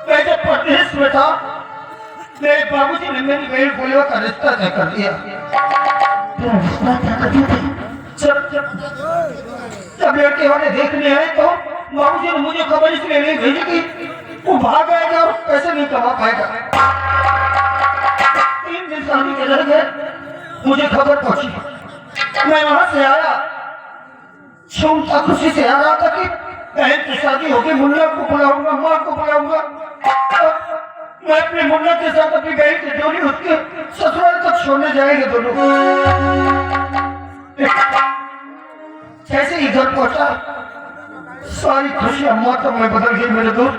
मैं जब परदेश में था, मेरे बाबूजी ने मेरी बहन फूलिया का रिश्ता तय कर दिया। जब लड़के वाले देखने आए तो बाबूजी ने मुझे खबर इसलिए नहीं भेजी कि वो भाग आएगा और पैसे नहीं कमा पाएगा। 3 दिन शादी के रह गए, मुझे खबर पहुंची। मैं वहां से आया, शूमता खुशी से आ रहा था कि बहन की शादी होगी, मुन्ना को बुलाऊंगा, माँ को बुलाऊंगा। मैं अपने मुन्ना के साथ अपनी बहन की जोड़ी उसके ससुराल तक छोड़ने जाएंगे दोनों। जैसे इधर पहुंचा, सारी खुशियां मातम में बदल गई मेरे दोस्त।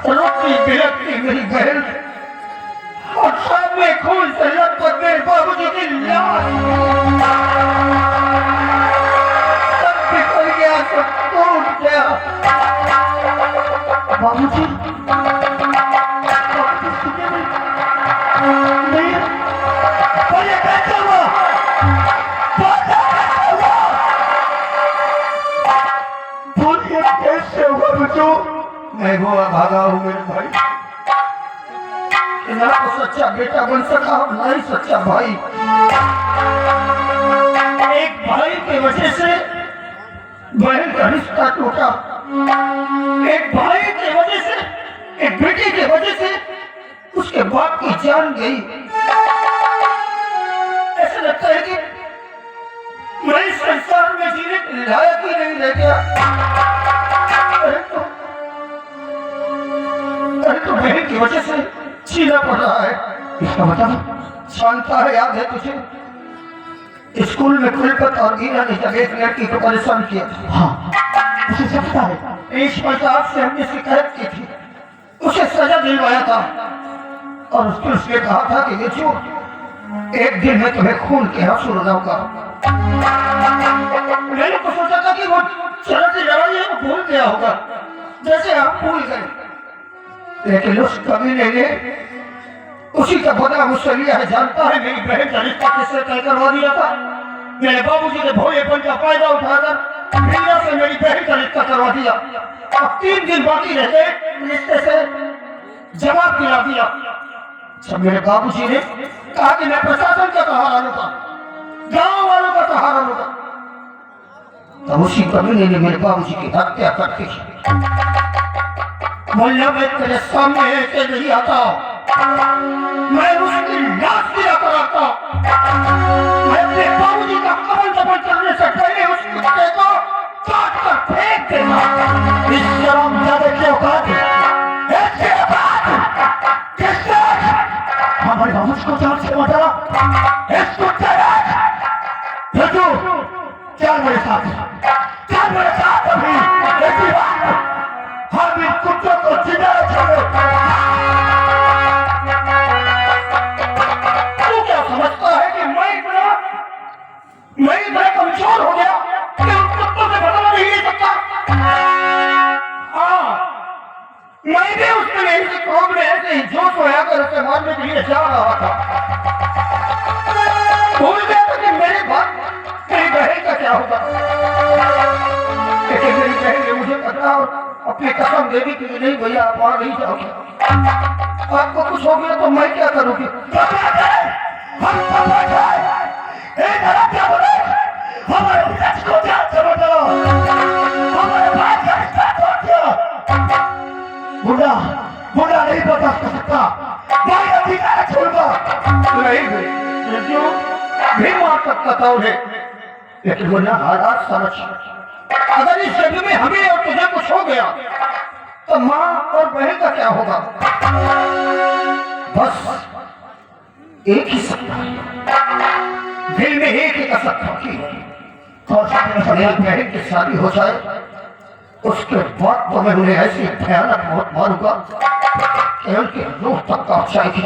रोती बिलखती मेरी बहन और सामने खून से लथपथ मेरे बाबूजी की लाश। सब बिखर गया, सब टूट गया। बाबूजी नहीं, बोलिए कैसे हुआ? बोलिए कैसे हुआ बच्चों? मैं गोवा भागा हूँ मेरे भाई, ना तो सच्चा बेटा बन सका और ना ही सच्चा भाई। एक भाई की वजह से बहन का रिश्ता टूटा, एक भाई की वजह से, एक बेटी की वजह से उसके बाप की जान गई। ऐसा लगता है कि मैं इस संसार में जीने के लायक ही नहीं रह गया। अरे तो बहन की वजह से छीना पड़ रहा है। इसका मतलब शांता है, याद है तुझे? स्कूल में कुलपति और ईरा ने जब एक लड़की को परेशान किया। हाँ, उसे सकता है। प्रिंसिपल साहब से हमने शिकायत की थी, उसे सजा दिलवाया था और उसने कहा था कि बेचो, एक दिन में तुम्हें खून के आंसू रुलाऊंगा। मैंने तो सोचा था कि वो चला की लड़ाई है, वो भूल गया होगा जैसे आप भूल गए, लेकिन उस कमीने ने उसी का बदला मुझसे लिया है। जानता है मेरी बहन का रिश्ता किससे तय करवा दिया था? मेरे बाबूजी ने भोलेपन का फायदा उठाकर मीरा से मेरी बहन का रिश्ता करवा दिया। अब 3 दिन बाकी रह गए, रिश्ते से जवाब दिला दिया। जब मेरे बाबूजी ने कहा कि मैं प्रशासन का सहारा लूंगा, गांव वालों का सहारा लूंगा, तब उसी कमीने ने मेरे बाबूजी की हत्या कर दी। मुल्ला मैं तेरे सामने ऐसे नहीं आता, मैं उसकी लाश दिया कराता। मैं अपने बाबूजी का कमल दफन करने से पहले उस कुत्ते को काट कर फेंक देगा। इस शर्मजादे की औकात, ऐसी औकात किसने हमारे बाबूजी को जान से मारा? इस कुत्ते ने। भेजो, चल मेरे साथ, चल मेरे साथ अभी। ऐसी बात हम इन कुत्तों को जिंदा छोड़ो। तू क्या समझता है कि मैं इतना कमजोर हो गया कि उन कुत्तों से बदला नहीं ले सकता? हाँ, मैं भी उसके लिए इसी कौम में ऐसे ही जोश में आकर उसे मारने के लिए जा रहा था। भूल गया था कि मेरी बहन का क्या होगा। लेकिन मेरी बहन ने मुझे पता और अपनी कसम दे दी कि नहीं भैया आप वहां नहीं जाओगे, आपको कुछ हो गया तो मैं क्या करूंगी? हम क्या बोले? हमारे पिताजी को जान से बचाओ, हमारे भाई का रिश्ता तोड़ दिया। बुढ़ा नहीं बता सकता, भाई अधिकार छोड़गा नहीं भी मार सकता था उन्हें, लेकिन वो ना हालात समझ। अगर इस जग में हमें और तुझे कुछ हो गया तो माँ और बहन का क्या होगा? बस एक ही सपना, दिल में एक ही कसक थकी और मेरी बहन की शादी हो जाए, उसके बाद तो मैं उन्हें ऐसी भयानक मौत मारूंगा कि उनकी रूह तक पहुंच जाएगी।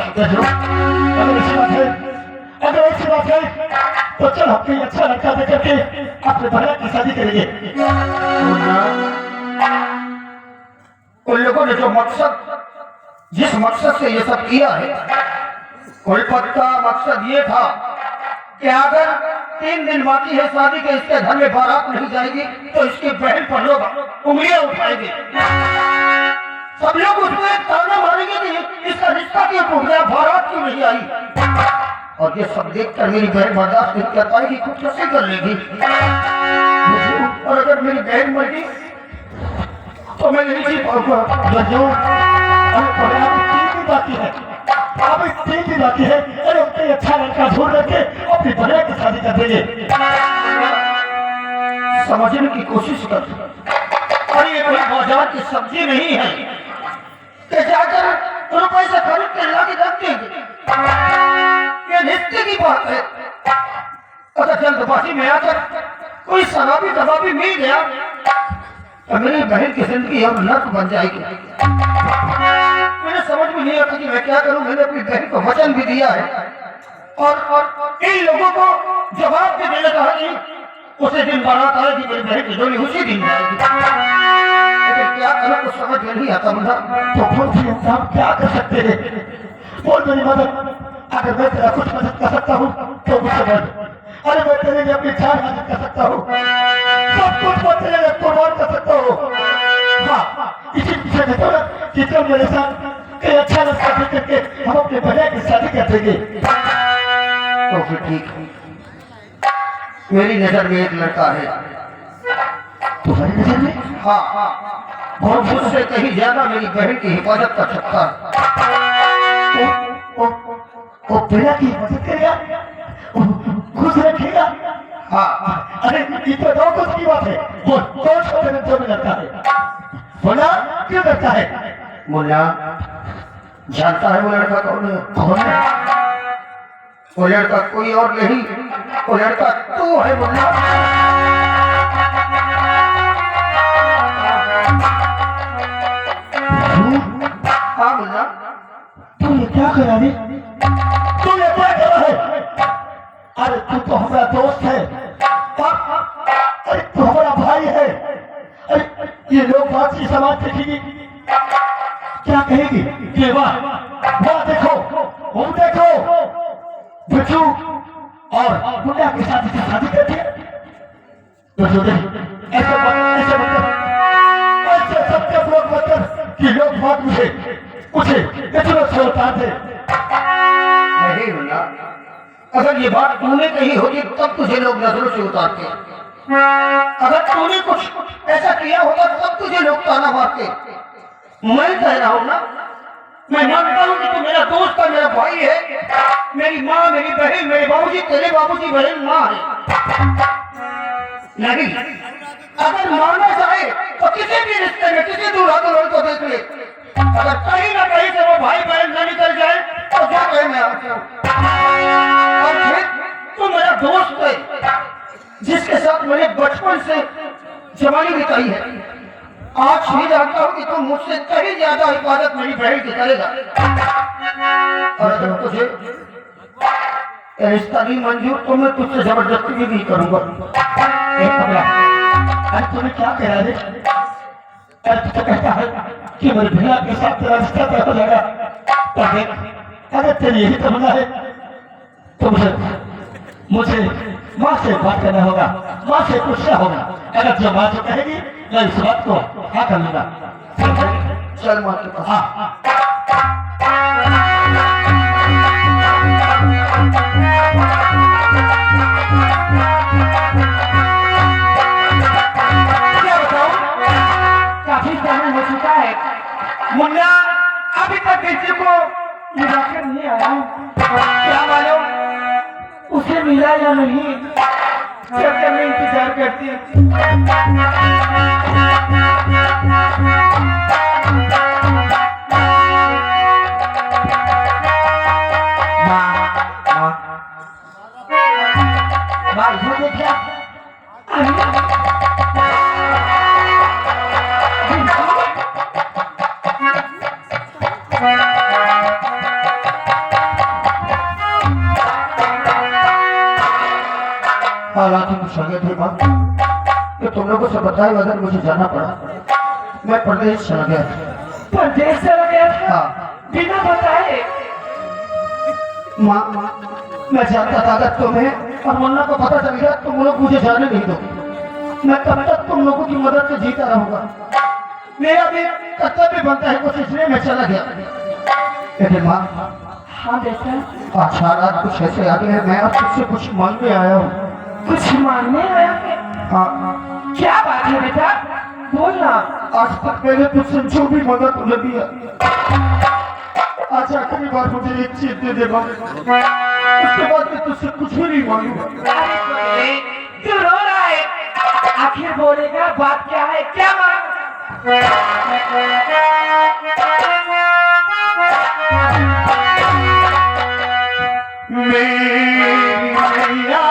अगर ऐसी बात है तो चल हम अच्छा लड़का दे करके अपने बहन की शादी करेंगे। उन लोगों ने जो जिस मकसद से ये सब किया है, कुलपति का मकसद ये था कि अगर 3 दिन बाकी है शादी के, इसके घर में बारात नहीं जाएगी तो इसकी बहन पर लोग उंगलियां उठाएंगे। सब लोग उसको एक ताना मारेंगे कि इसका रिश्ता क्यों टूट गया, बारात क्यों नहीं आई। और ये सब देखकर मेरी बहन बर्दाश्त नहीं कर पाएगी, खुद कैसे कर लेगी। और अगर मेरी बहन मर गई तो मैं नहीं जी पाऊंगा। बाकी है, अब 3 दिन बाकी है। अरे उतने अच्छा लड़का ढूंढ रखे अपनी बहन की शादी कर देंगे। समझने की कोशिश कर। अरे ये कोई बाजार की सब्जी नहीं है कि जाकर रुपए से खरीद के ला के रख देंगे। ये रिश्ते की बात है। अगर जल्दबाजी में आकर कोई शराबी दबाबी मिल गया तो मेरी बहन की जिंदगी अब नर्क बन जाएगी। मुझे समझ में नहीं आता कि मैं क्या करूं। मैंने अपनी बहन को वचन भी दिया है और इन लोगों को जवाब भी देने कहा कि उसी दिन बारात आएगी, मेरी बहन की डोली उसी दिन जाएगी। लेकिन क्या करूं कुछ समझ में नहीं आता मुझे। तो खुद ही हम क्या कर सकते हैं? बोल मेरी मदद, अगर मैं तेरा कुछ मदद कर सकता हूँ तो मुझसे बोल। अरे मैं तेरे लिए अपनी जान मदद कर सकता हूँ, सब कुछ मैं तेरे लिए कुर्बान कर सकता हूँ। हाँ, इसी पीछे देखो ना कि तुम मेरे साथ कई अच्छा रास्ता देख करके हम अपने बहन की शादी कर देंगे। तो फिर ठीक है, मेरी नजर में एक लड़का है। तुम्हारी नजर में? हाँ, और मुझसे कहीं ज्यादा मेरी बहन की हिफाजत कर सकता है। वो बेटा की मदद करेगा, खुश रखेगा। हाँ, अरे ये तो दो कुछ की बात है। वो कौन सा तेरे जो में लड़का है? बोला क्यों करता है? मुन्ना जानता है वो लड़का कौन है? कौन है? वो लड़का कोई और नहीं, वो लड़का तू है मुन्ना। हाँ मुन्ना, तू ये क्या करा रे? तू ये क्या करा है? अरे तू तो हमारा दोस्त है, अरे तू हमारा भाई है। अरे ये लोग बात की समाज देखेगी क्या कहेगी? ये वाह वाह, देखो वो देखो, बिच्छू और गुंडा के साथ इसे शादी कर दिया। ऐसे सबके लोग मतलब कि लोग बात मुझे इतना छोड़ता थे। नहीं मुन्ना, अगर ये बात तूने कही होती तब तुझे लोग नजरों से उतारते। अगर तूने कुछ ऐसा किया होता तब तुझे लोग ताना मारते। मैं कह रहा हूं ना, मैं मानता हूं कि तू मेरा दोस्त है, मेरा भाई है, मेरी माँ, मेरी बहन, मेरे बाबूजी, तेरे बाबूजी, बहन, माँ है। नहीं, अगर माना जाए तो किसी भी रिश्ते में किसी दूल्हा दुल्हन को देख ले, अगर कहीं ना कहीं से वो भाई बहन न निकल जाए तो क्या कहे मैं आपको। और फिर तू मेरा दोस्त है जिसके साथ मैंने बचपन से जवानी बिताई है। आज भी जानता हूँ कि तुम मुझसे कहीं ज्यादा हिफाजत मेरी बहन की करेगा। और अगर तुझे रिश्ता नहीं मंजूर तो मैं तुझसे जबरदस्ती भी नहीं करूंगा। एक पगला, आज तुम्हें क्या कह रहा है? आज तो कहता है कि मेरी भैया के साथ तेरा रिश्ता तय हो जाएगा। पर देख, अगर तेरी यही तमन्ना है तो मुझे माँ से बात करना होगा, माँ से पूछना होगा। अगर जो माँ जो कहेगी मैं इस बात को हाँ कर लूंगा। चल माँ के पास। हाँ, क्या बताऊं, काफी समय हो चुका है मुन्ना, अभी तक किसी को मिला के नहीं आया। क्या मालूम उसे मिला या नहीं, जब तक मैं इंतजार करती हूँ। देखा हालांकि मुझे थे बात कि तुम लोगों से बताए बगैर मुझे जाना पड़ा। मैं प्रदेश चला गया था। प्रदेश चला गया था? हाँ, बिना बताए? माँ, मैं जानता था अगर तुम्हें और मुन्ना को पता चल गया तुम लोग मुझे जाने नहीं दो, मैं तब तक तुम लोगों की मदद से जीता रहूंगा। मेरा भी कर्तव्य बनता है कुछ, इसलिए मैं चला गया। लेकिन माँ, हाँ बेटा, अच्छा रात कुछ ऐसे आगे है, मैं अब तुझसे कुछ मांगने आया हूँ। कुछ मांगने आया है? हाँ, क्या बात है बेटा, बोलना। आज तक मैंने तुझसे जो भी मांगा तूने दिया, आज आखिरी बार मुझे एक चीज दे दे माँ, उसके बाद मैं तुझसे कुछ भी नहीं मांगूंगा। अरे तू रो रहा है, आखिर बोलेगा बात क्या है, क्या मांग? मेरी मैया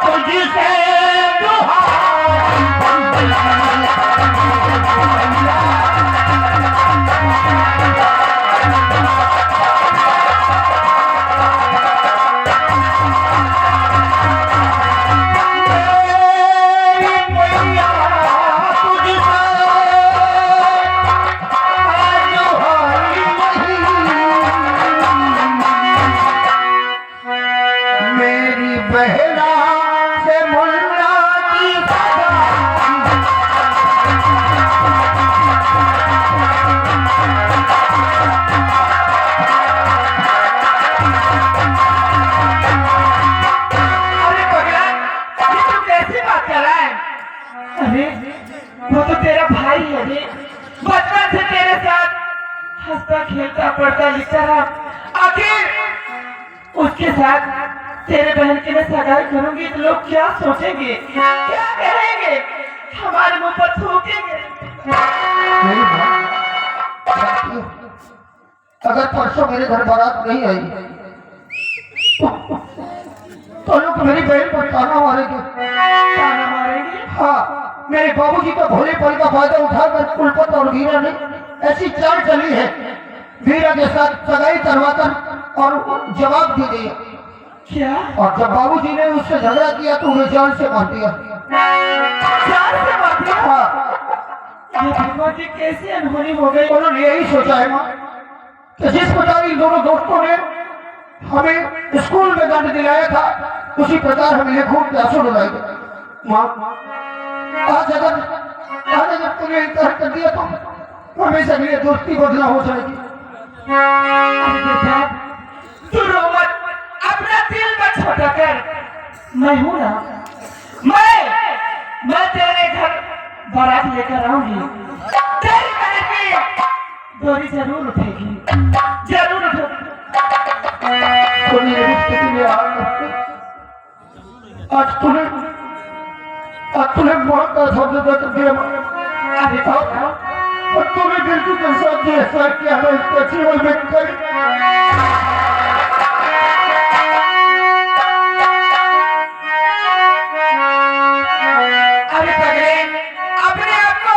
तुझसे वो तो तेरा भाई है रे, बचपन से तेरे साथ हंसता खेलता पढ़ता लिखता रहा। आखिर उसके साथ तेरे बहन की मैं सगाई करूंगी तो लोग क्या सोचेंगे, क्या कहेंगे, हमारे मुंह पर थूकेंगे। अगर परसों मेरे घर बारात नहीं आई तो लोग मेरी बहन पर ताना मारेंगे। ताना मारेंगे? हाँ, मेरे बाबूजी का भोले पल का फायदा उठाकर कुलपत और वीरा ने ऐसी चाल चली है, वीरा के साथ सगाई करवाकर और जवाब दे दिया। क्या? और जब बाबूजी ने उससे झगड़ा किया तो उन्हें जान से मार दिया। जान से मार दिया? हाँ। ये भीमा जी कैसे अनहोनी हो गई? उन्होंने यही सोचा है माँ कि जिस प्रकार इन दोनों दोस्तों ने हमें स्कूल में दंड दिलाया था, उसी प्रकार हम इन्हें खूब प्यासों डुलाएंगे। माँ, आज अगर तूने इनकार कर दिया तो हमेशा के लिए दोस्ती बदला हो जाएगी। तू रो मत, अपना दिल मत छोटा कर, मैं हूं ना, मैं तेरे घर बारात लेकर आऊंगी, तेरी बहन की डोरी जरूर उठेगी, जरूर उठेगी। तो मेरे रिश्ते के लिए आज तूने माँ का शब्द कर दिया। अरे और तूने बिल्कुल के साथ जो ऐसा किया है इसका जीवन में कभी अपने आप को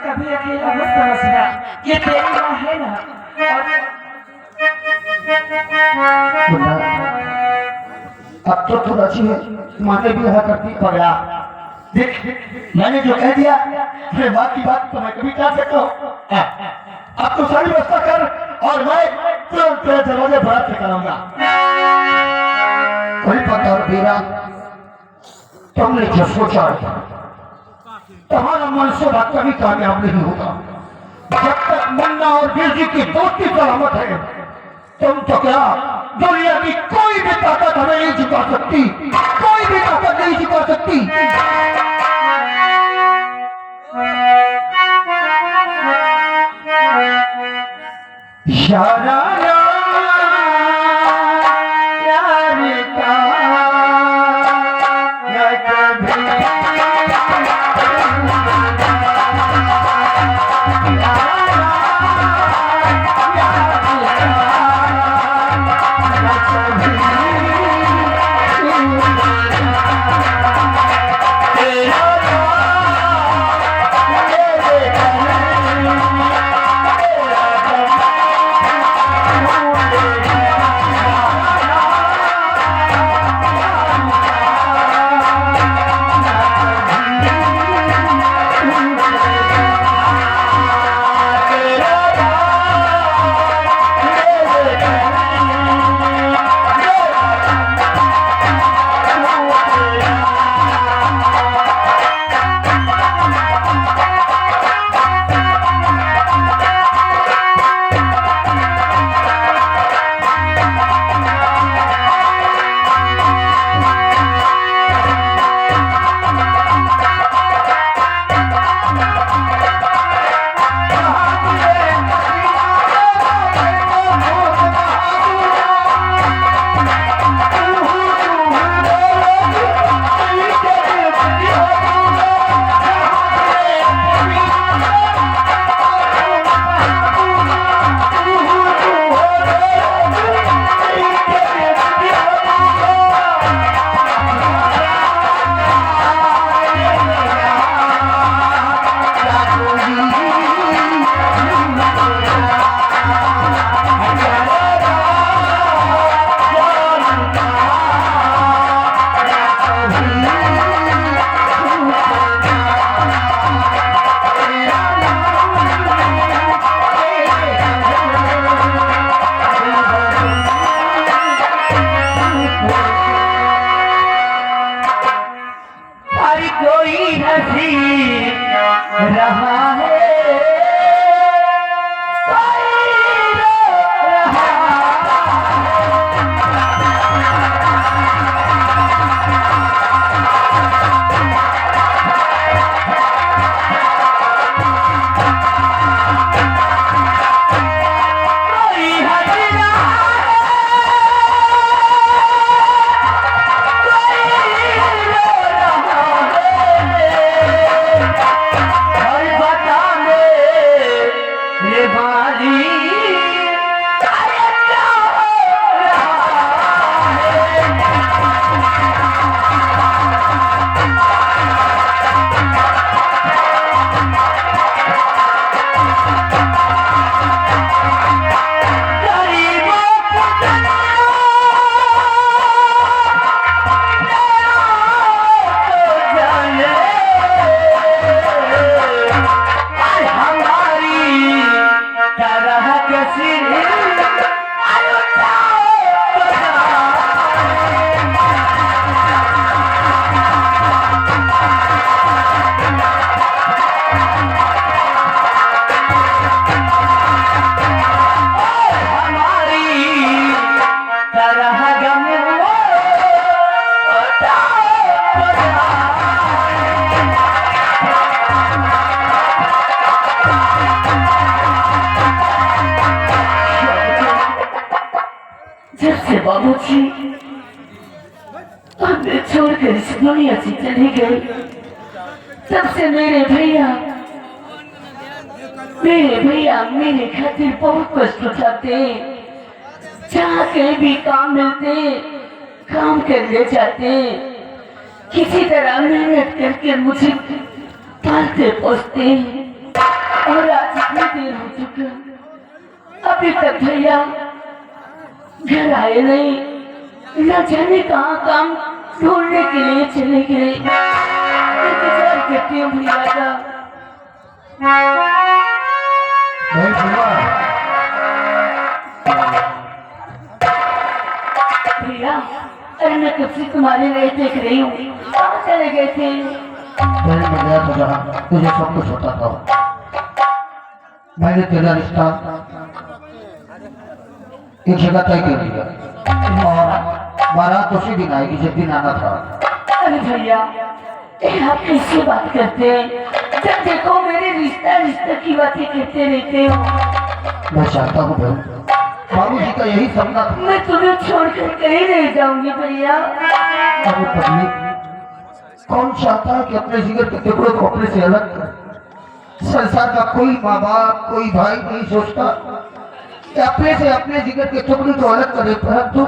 कभी अकेला मत समझना, ये तेरी माँ है ना। अब तो थोड़ा अच्छी है, माने भी है करती पगड़ा। देख, मैंने जो कह दिया फिर बात की बात तो मैं कभी कर सकता हूँ। अब तो सारी व्यवस्था कर और मैं तुरंत तेरे दरवाजे बारात से कराऊंगा। कोई पता वीरा, तुमने जो सोचा तुम्हारा मनसूबा कभी कामयाब नहीं होगा। जब तक मुन्ना और बिरजी की दोस्ती सलामत है, तुम तो क्या दुनिया की कोई भी ताकत हमें नहीं झुका सकती, कोई भी ताकत नहीं झुका सकती। यारा रहा है कोई रो कोई हंस रहा हर बता मेरे बाली अरे क्या हो रहा है गरीबों को जाने हमारी तरह कैसी हमारी तरह गम जब से बाबूजी हमें छोड़कर इस दुनिया से चले गए तब से मेरे भैया मेरे खातिर बहुत कष्ट उठाते जहाँ कहीं भी काम मिलते काम करने जाते किसी तरह मेहनत करके मुझे पालते पोसते और आज इतनी देर हो चुका अभी तक भैया घर आए नहीं न जाने कहाँ काम ढूंढने के लिए चले गए इंतजार करती हूँ भैया का नहीं सुना भैया अरे मैं कब से तुम्हारे लिए देख रही हूँ कहाँ चले गए थे मैंने मैं गया था जहाँ तुझे सब कुछ होता था मैंने तेरा रिश्ता एक जगह तय कर दिया और बारात उसी दिन आएगी जिस दिन आना था। अरे भैया ये आप कैसे बात करते हैं जब देखो मेरे रिश्ता की बातें कहते रहते हो मैं चाहता हूँ बहू बाबूजी का यही सपना था। मैं तुम्हें छोड़कर कहीं नहीं जाऊंगी भैया अरे पत्नी कौन चाहता है कि अपने जिगर के टुकड़े को अपने से अलग करे। संसार का कोई माँ बाप कोई भाई नहीं सोचता कि अपने से अपने जिगर के टुकड़े को अलग करे परंतु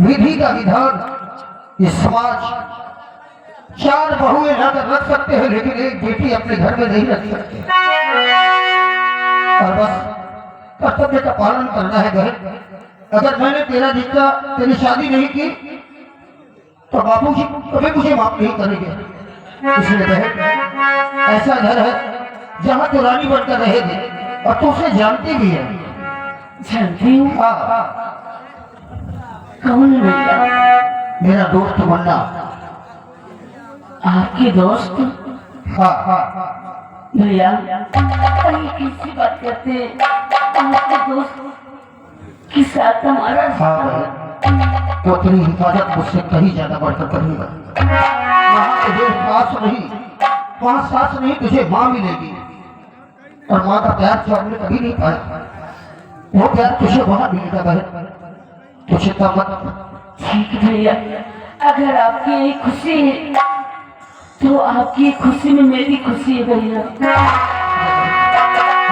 विधि का विधान इस समाज 4 बहुएं लाकर रख सकते हैं लेकिन एक बेटी अपने घर में नहीं रख सकते और बस कर्तव्य का पालन करना है बहन। अगर मैंने तेरा जितना तेरी शादी नहीं की तो बाबूजी कभी मुझे माफ नहीं करेंगे। इसलिए बहन ऐसा घर है जहाँ तू रानी बनकर रहेगी और तू उसे जानती भी है। जानती हूँ हाँ कौन है भैया मेरा दोस्त मुन्ना। आपके दोस्त हाँ भैया अरे किसी बात करते हैं आपके दोस्त के साथ हमारा हाँ बहन तो तेरी हिफाजत मुझसे कहीं ज्यादा बढ़कर करूंगा। वहाँ तुझे सास नहीं तुझे माँ मिलेगी और माँ का प्यार जो हमने कभी नहीं पाया वो प्यार तुझे वहाँ मिलेगा बहन। तो चिंता मत। ठीक भैया अगर आपकी यही खुशी है तो आपकी खुशी में मेरी खुशी है भैया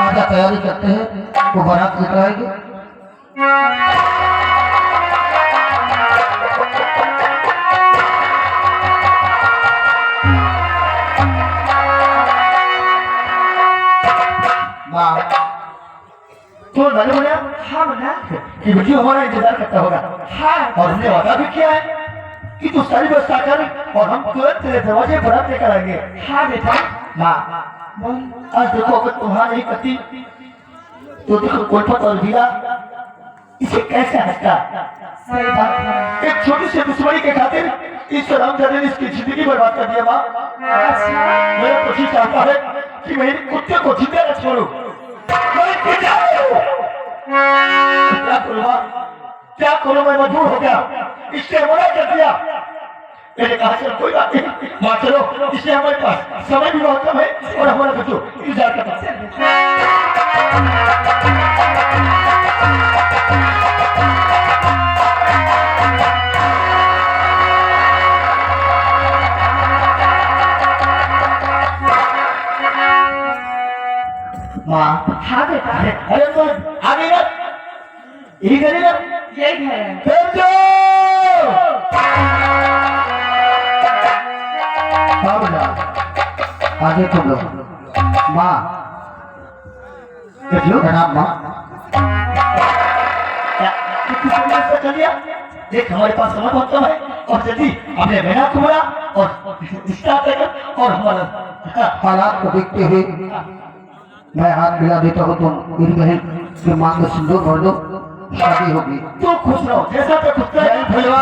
आजा तैयारी करते हैं वो बारात लेकर आएंगे। माँ तो मैंने बोला हाँ बोला कि बेटी हमारा इंतजार करता होगा हाँ और हमने वादा भी किया है कि तू सारी व्यवस्था कर और हम तुरंत तेरे दरवाजे बरात लेकर आएंगे। हाँ बेटा माँ आज देखो अगर तुम्हारा नहीं करती तो देखो कोलपत और वीरा इसे कैसे हंसता। सही बात है एक छोटी सी दुश्मनी के खातिर इस रामचंद्र ने इसकी जिंदगी बर्बाद कर दिया। माँ अच्छा मेरा खुशी चाहता है कि मेरे कुत्ते को जिंदा न छोड़ो। मैं क्या करूँ? क्या करूँ? मैं मजबूर हो गया, इसलिए मना कर दिया। मैंने कहा चलो कोई बात नहीं, माँ चलो, इसलिए हमारे पास समय भी बहुत कम है और हमारा बच्चों इंतजार करता है। माँ हाँ बेटा, अरे तो आगे ना यही करे ना, यही घर है। फिर जाओ। हाँ बेटा, आगे तुम लोग। माँ प्रणाम माँ। कर लिया, देख हमारे पास समय बहुत कम है और जल्दी हमने मेहनत को बोला और रिश्ता तय कर और हमारा हालात को देखते हुए मैं हाथ मिला देता हूँ, तुम मेरी बहन के मांग में सिंदूर भर दो, शादी होगी। तो खुश रहो जैसा तो खुश रहे भैया।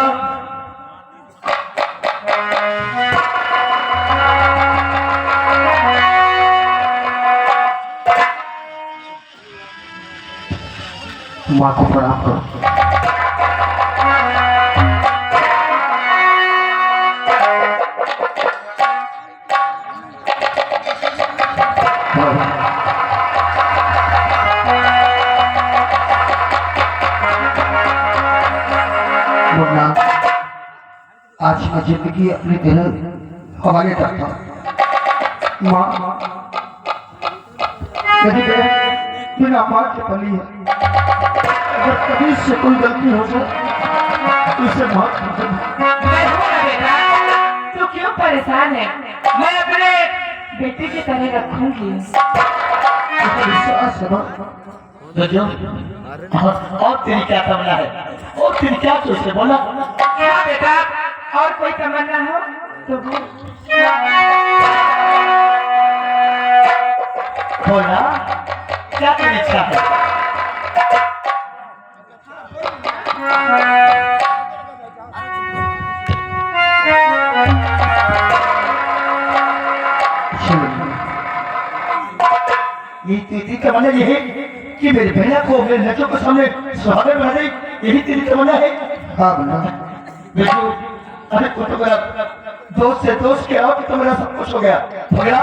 माँ को प्रणाम करो। मुन्ना, आज मैं जिंदगी अपने दिल हवाले करता हूँ। माँ मेरी बहन बिना माँ के पली है, अगर कभी से कोई गलती हो जाए तो इसे माफ कर देना। मैं हूँ ना बेटा, तू क्यों परेशान है? मैं अपने बेटे की तरह रखूंगी। मुझे विश्वास है माँ। बच्चों और तेरी क्या तमन्ना है और तेरी क्या सोच है बोला। हाँ बेटा, और कोई तमन्ना हो तो बोल। बोला क्या तेरी इच्छा है? ये तेरी तमन्ना ये है कि मेरे भैया को मेरे लड़कों के सामने सुहागन बना दे, यही तेरी तमन्ना है? हाँ मुन्ना, देखो अरे तो मेरा दोस्त से दोस्त के आओ कि तो मेरा सब कुछ हो गया हो गया।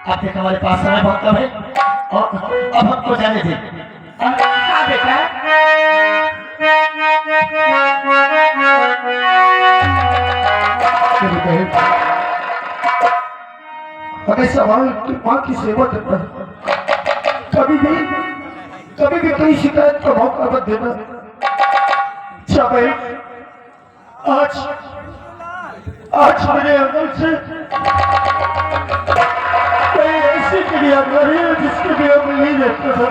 अब देख हमारे पास समय बहुत कम है और अब हमको जाने दे। हाँ बेटा, मेरी बहन हमें सवाल की माँ की सेवा करता है, कभी भी कोई शिकायत का मौका मत देना। अच्छा बहन, आज मेरे अंदर से कोई ऐसी क्रिया करी है जिसके लिए मैं नहीं देखता था।